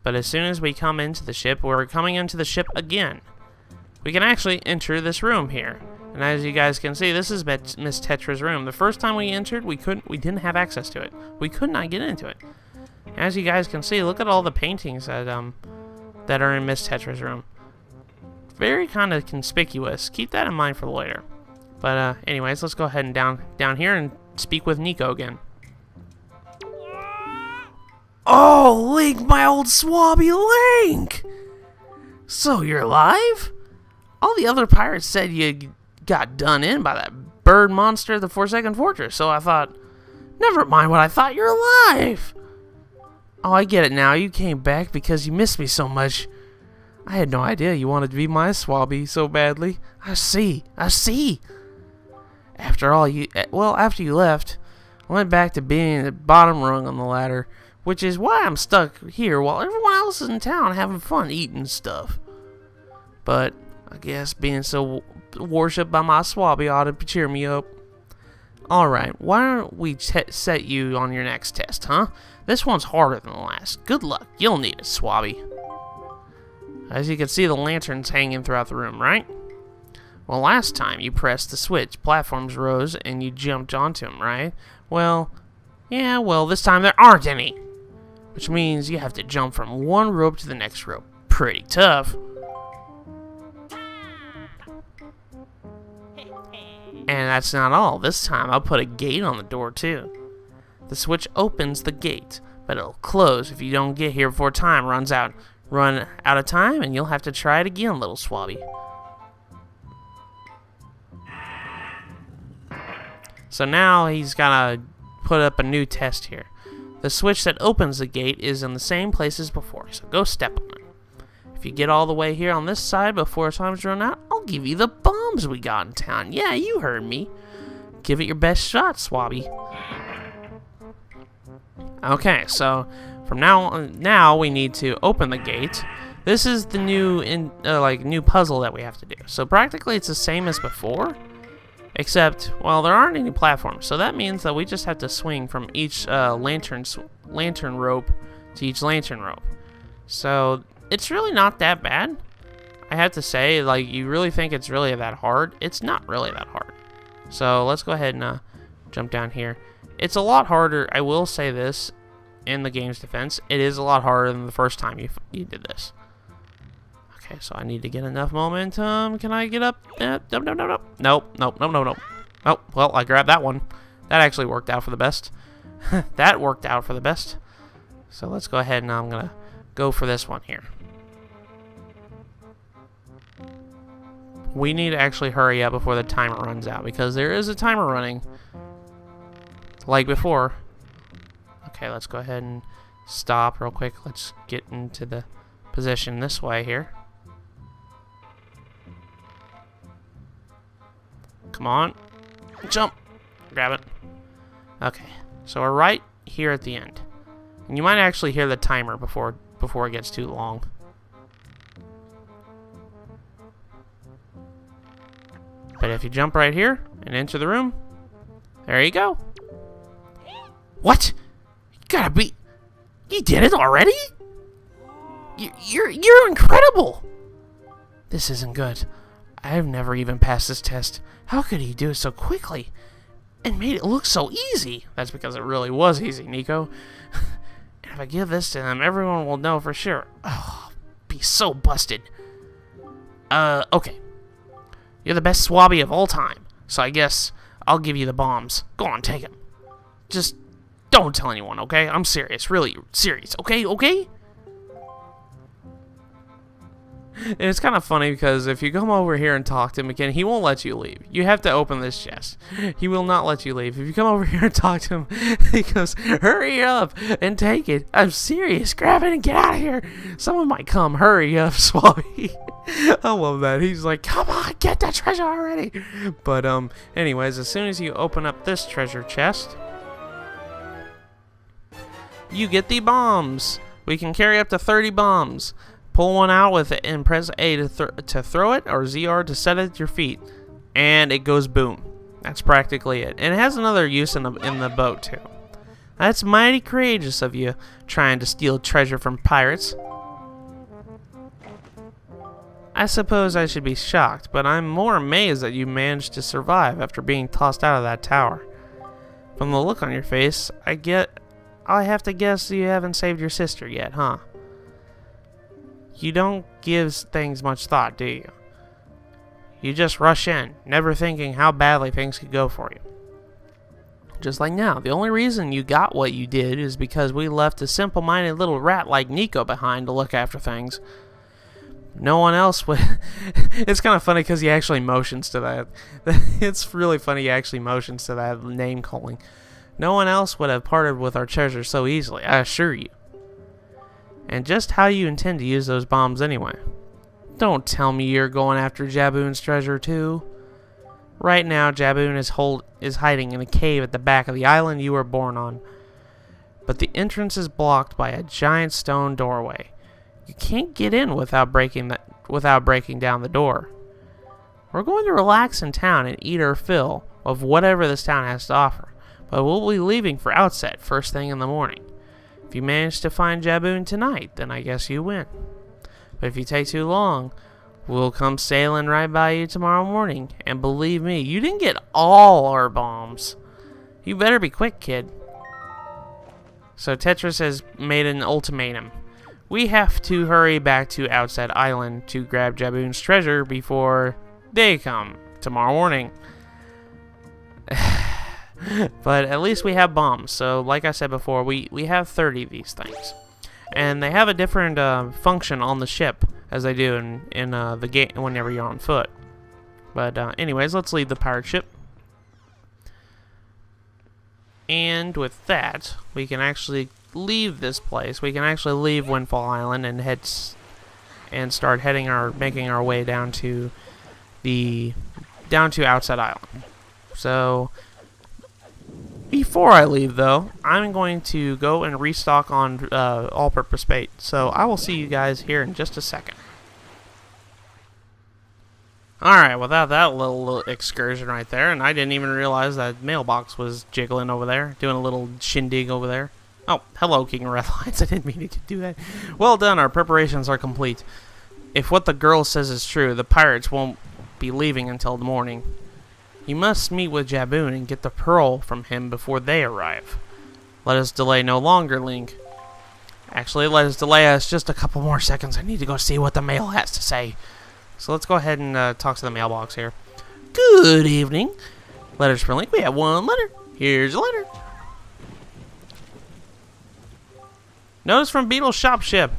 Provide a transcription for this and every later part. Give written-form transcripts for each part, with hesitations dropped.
But as soon as we come into the ship, we're coming into the ship again. We can actually enter this room here. And as you guys can see, this is Miss Tetra's room. The first time we entered, we didn't have access to it. We could not get into it. As you guys can see, look at all the paintings that are in Miss Tetra's room. Very kind of conspicuous. Keep that in mind for later. But anyways, let's go ahead and down here and speak with Nikko again. Oh, Link, my old swabby Link! So you're alive? All the other pirates said you got done in by that bird monster at the Forsaken Fortress, so I thought, never mind what I thought, you're alive! Oh, I get it now. You came back because you missed me so much. I had no idea you wanted to be my swabby so badly. I see. After you left, I went back to being the bottom rung on the ladder, which is why I'm stuck here while everyone else is in town having fun eating stuff. But I guess being so worshipped by my swabby ought to cheer me up. Alright, why don't we set you on your next test, huh? This one's harder than the last. Good luck. You'll need it, swabby. As you can see, the lantern's hanging throughout the room, right? Well, last time you pressed the switch, platforms rose and you jumped onto them, right? Well, yeah, this time there aren't any. Which means you have to jump from one rope to the next rope. Pretty tough. And that's not all. This time I'll put a gate on the door too. The switch opens the gate, but it'll close if you don't get here before time runs out. Run out of time and you'll have to try it again, little swabby. So now he's gotta put up a new test here. The switch that opens the gate is in the same place as before, so go step on it. If you get all the way here on this side before time's run out, I'll give you the bombs we got in town. Yeah, you heard me. Give it your best shot, swabby. Okay, so from now we need to open the gate. This is the new puzzle that we have to do. So practically it's the same as before, except, well, there aren't any platforms. So that means that we just have to swing from each lantern rope to each lantern rope. So it's really not that bad. I have to say, like, you really think it's really that hard? It's not really that hard. So let's go ahead and jump down here. It's a lot harder, I will say this, in the game's defense. It is a lot harder than the first time you did this. Okay, so I need to get enough momentum. Can I get up? Nope. Oh, well, I grabbed that one. That actually worked out for the best. That worked out for the best. So let's go ahead and I'm going to go for this one here. We need to actually hurry up before the timer runs out, because there is a timer running. Like before. Okay, let's go ahead and stop real quick. Let's get into the position this way here. Come on. Jump. Grab it. Okay, so we're right here at the end. And you might actually hear the timer before it gets too long. But if you jump right here and enter the room, there you go. What? You did it already? You're incredible. This isn't good. I've never even passed this test. How could he do it so quickly and made it look so easy? That's because it really was easy, Nikko. And if I give this to them, everyone will know for sure. Oh, be so busted. Okay. You're the best swabby of all time, so I guess I'll give you the bombs. Go on, take them. Just don't tell anyone, okay? I'm serious, really serious, okay? And it's kind of funny because if you come over here and talk to him again, he won't let you leave. You have to open this chest. He will not let you leave. If you come over here and talk to him, he goes, hurry up and take it. I'm serious. Grab it and get out of here. Someone might come. Hurry up, Swabby. I love that. He's like, come on, get that treasure already. But anyways, as soon as you open up this treasure chest, you get the bombs. We can carry up to 30 bombs. Pull one out with it and press A to throw it, or ZR to set it at your feet, and it goes boom. That's practically it. And it has another use in the boat too. That's mighty courageous of you, trying to steal treasure from pirates. I suppose I should be shocked, but I'm more amazed that you managed to survive after being tossed out of that tower. From the look on your face, I have to guess you haven't saved your sister yet, huh? You don't give things much thought, do you? You just rush in, never thinking how badly things could go for you. Just like now, the only reason you got what you did is because we left a simple-minded little rat like Nikko behind to look after things. No one else would... It's kind of funny because he actually motions to that. It's really funny he actually motions to that name calling. No one else would have parted with our treasure so easily, I assure you. And just how you intend to use those bombs anyway. Don't tell me you're going after Jaboon's treasure too. Right now, Jaboon is hiding in a cave at the back of the island you were born on. But the entrance is blocked by a giant stone doorway. You can't get in without breaking down the door. We're going to relax in town and eat our fill of whatever this town has to offer, but we'll be leaving for Outset first thing in the morning. If you manage to find Jaboon tonight, then I guess you win. But if you take too long, we'll come sailing right by you tomorrow morning, and believe me, you didn't get all our bombs. You better be quick, kid. So Tetris has made an ultimatum. We have to hurry back to Outset Island to grab Jaboon's treasure before they come tomorrow morning. But at least we have bombs. So like I said before, we have 30 of these things. And they have a different function on the ship as they do in the game whenever you're on foot. But anyways, let's leave the pirate ship. And with that, we can actually leave this place. We can actually leave Windfall Island and start making our way down to Outset Island. So before I leave, though, I'm going to go and restock on all-purpose bait. So I will see you guys here in just a second. Alright, without that little excursion right there, and I didn't even realize that mailbox was jiggling over there, doing a little shindig over there. Oh, hello, King of Red Lights. I didn't mean to do that. Well done, our preparations are complete. If what the girl says is true, the pirates won't be leaving until the morning. You must meet with Jaboon and get the pearl from him before they arrive. Let us delay no longer, Link. Actually, let us delay us just a couple more seconds. I need to go see what the mail has to say. So let's go ahead and talk to the mailbox here. Good evening. Letters for Link. We have one letter. Here's a letter. Notice from Beetle's shop ship.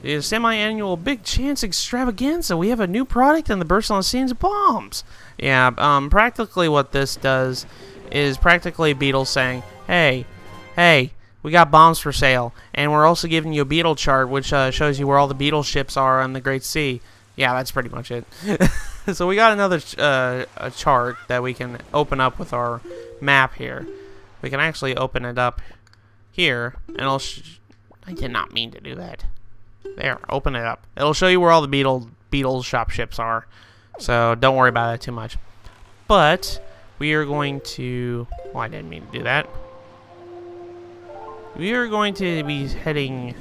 It is semi-annual Big Chance Extravaganza. We have a new product and the burst on the scenes of bombs. Yeah, practically what this does is practically Beetle saying, hey, we got bombs for sale. And we're also giving you a Beetle chart, which shows you where all the Beetle ships are on the Great Sea. Yeah, that's pretty much it. So we got another a chart that we can open up with our map here. We can actually open it up here, and I did not mean to do that. There, open it up. It'll show you where all the Beetle shop ships are. So don't worry about that too much. But we are going to... Well, I didn't mean to do that. We are going to be heading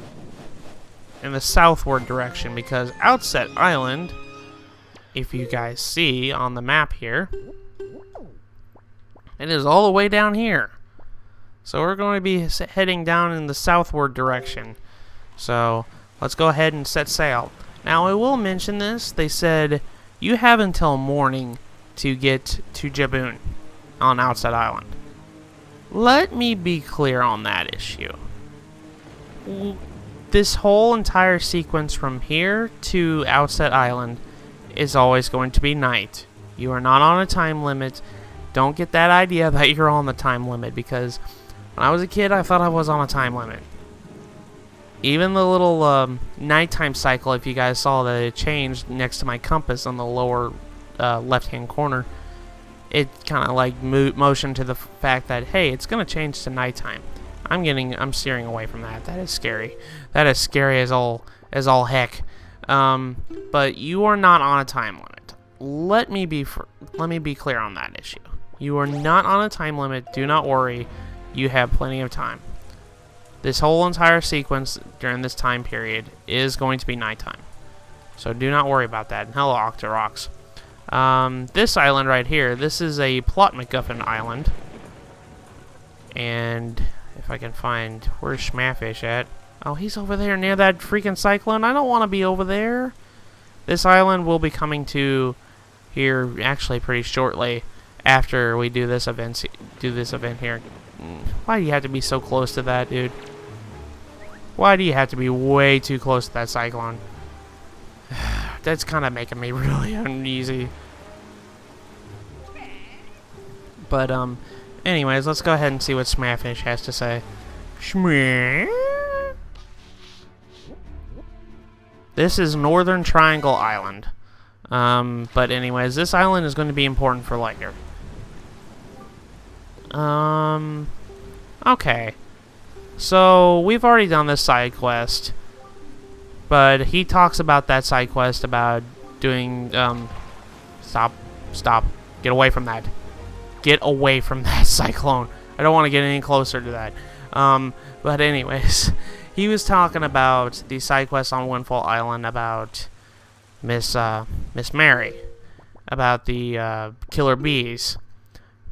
in the southward direction because Outset Island, if you guys see on the map here, it is all the way down here. So we're going to be heading down in the southward direction. So let's go ahead and set sail. Now I will mention this. They said you have until morning to get to Jaboon on Outset Island. Let me be clear on that issue. This whole entire sequence from here to Outset Island is always going to be night. You are not on a time limit. Don't get that idea that you're on the time limit, because when I was a kid, I thought I was on a time limit. Even the little nighttime cycle, if you guys saw that it changed next to my compass on the lower left-hand corner, it kind of like motioned to the fact that, hey, it's going to change to nighttime. I'm steering away from that. That is scary. That is scary as all heck. But you are not on a time limit. Let me be clear on that issue. You are not on a time limit. Do not worry. You have plenty of time. This whole entire sequence during this time period is going to be nighttime. So do not worry about that. Hello, Octoroks. This island right here, this is a plot MacGuffin island. And if I can find, where's Schmafish at? Oh, he's over there near that freaking cyclone. I don't want to be over there. This island will be coming to here actually pretty shortly after we do this event here. Why do you have to be so close to that, dude? Why do you have to be way too close to that cyclone? That's kind of making me really uneasy. But, anyways, let's go ahead and see what Schmafish has to say. This is Northern Triangle Island. But anyways, this island is going to be important for later. Okay. So, we've already done this side quest. But he talks about that side quest about doing, Stop. Get away from that. Get away from that cyclone. I don't want to get any closer to that. But anyways, he was talking about the side quest on Windfall Island about Miss Mary. About the, killer bees.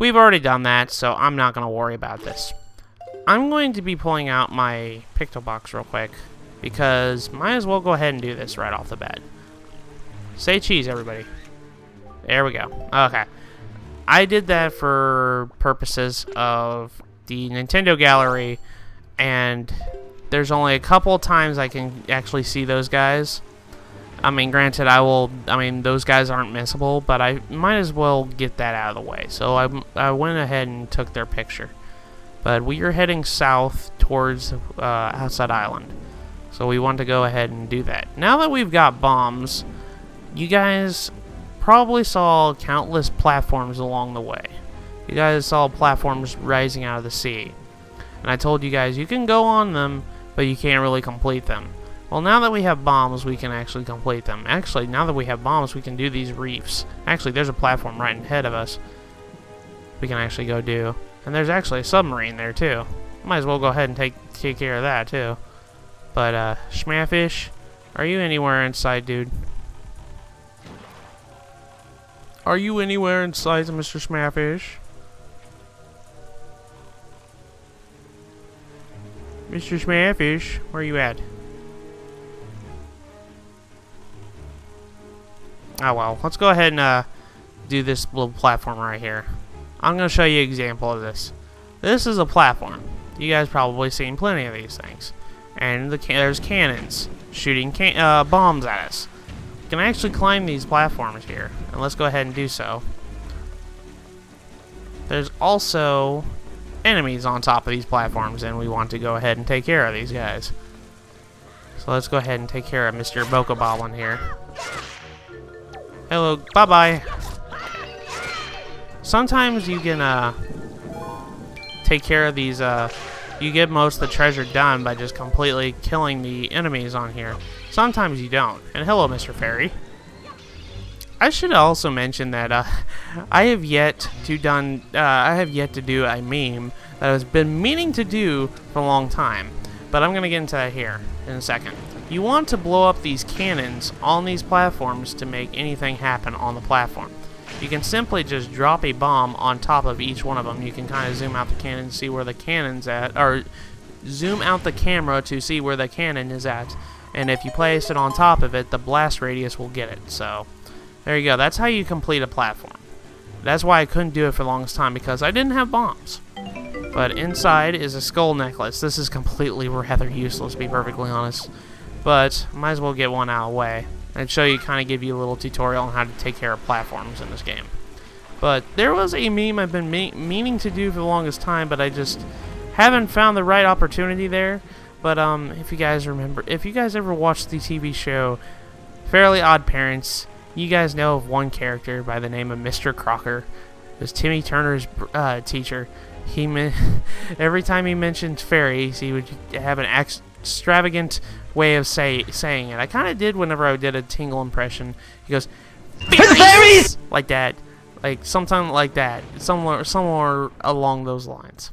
We've already done that, so I'm not going to worry about this. I'm going to be pulling out my picto box real quick, because might as well go ahead and do this right off the bat. Say cheese, everybody. There we go. Okay. I did that for purposes of the Nintendo Gallery, and there's only a couple times I can actually see those guys. I mean, granted, those guys aren't missable, but I might as well get that out of the way. So I went ahead and took their picture. But we are heading south towards Outset Island. So we want to go ahead and do that. Now that we've got bombs, you guys probably saw countless platforms along the way. You guys saw platforms rising out of the sea. And I told you guys you can go on them, but you can't really complete them. Well, now that we have bombs, we can actually complete them. Actually, now that we have bombs, we can do these reefs. Actually, there's a platform right ahead of us we can actually go do. And there's actually a submarine there, too. Might as well go ahead and take care of that, too. But, Schmafish, are you anywhere inside, dude? Are you anywhere inside, Mr. Schmafish? Mr. Schmafish, where are you at? Oh well, let's go ahead and do this little platform right here. I'm going to show you an example of this. This is a platform. You guys probably seen plenty of these things. And there's cannons shooting bombs at us. You can actually climb these platforms here. And let's go ahead and do so. There's also enemies on top of these platforms, and we want to go ahead and take care of these guys. So let's go ahead and take care of Mr. Bokoboblin here. Hello, bye-bye. Sometimes you can take care of these, you get most of the treasure done by just completely killing the enemies on here. Sometimes you don't. And hello, Mr. Fairy. I should also mention that I have yet to do a meme that I've been meaning to do for a long time. But I'm gonna get into that here in a second. You want to blow up these cannons on these platforms to make anything happen on the platform. You can simply just drop a bomb on top of each one of them. You can kind of zoom out the cannon and see where the cannon's at, or zoom out the camera to see where the cannon is at. And if you place it on top of it, the blast radius will get it. So there you go. That's how you complete a platform. That's why I couldn't do it for the longest time, because I didn't have bombs. But inside is a skull necklace. This is completely rather useless, to be perfectly honest. But might as well get one out of the way and show you, kind of give you a little tutorial on how to take care of platforms in this game. But there was a meme I've been meaning to do for the longest time, but I just haven't found the right opportunity there. But if you guys remember, if you guys ever watched the TV show Fairly Odd Parents, you guys know of one character by the name of Mr. Crocker. It was Timmy Turner's teacher. Every time he mentioned fairies, he would have an extravagant way of saying it. I kind of did whenever I did a Tingle impression. He goes, "Fairies!" like that, like something like that, somewhere along those lines.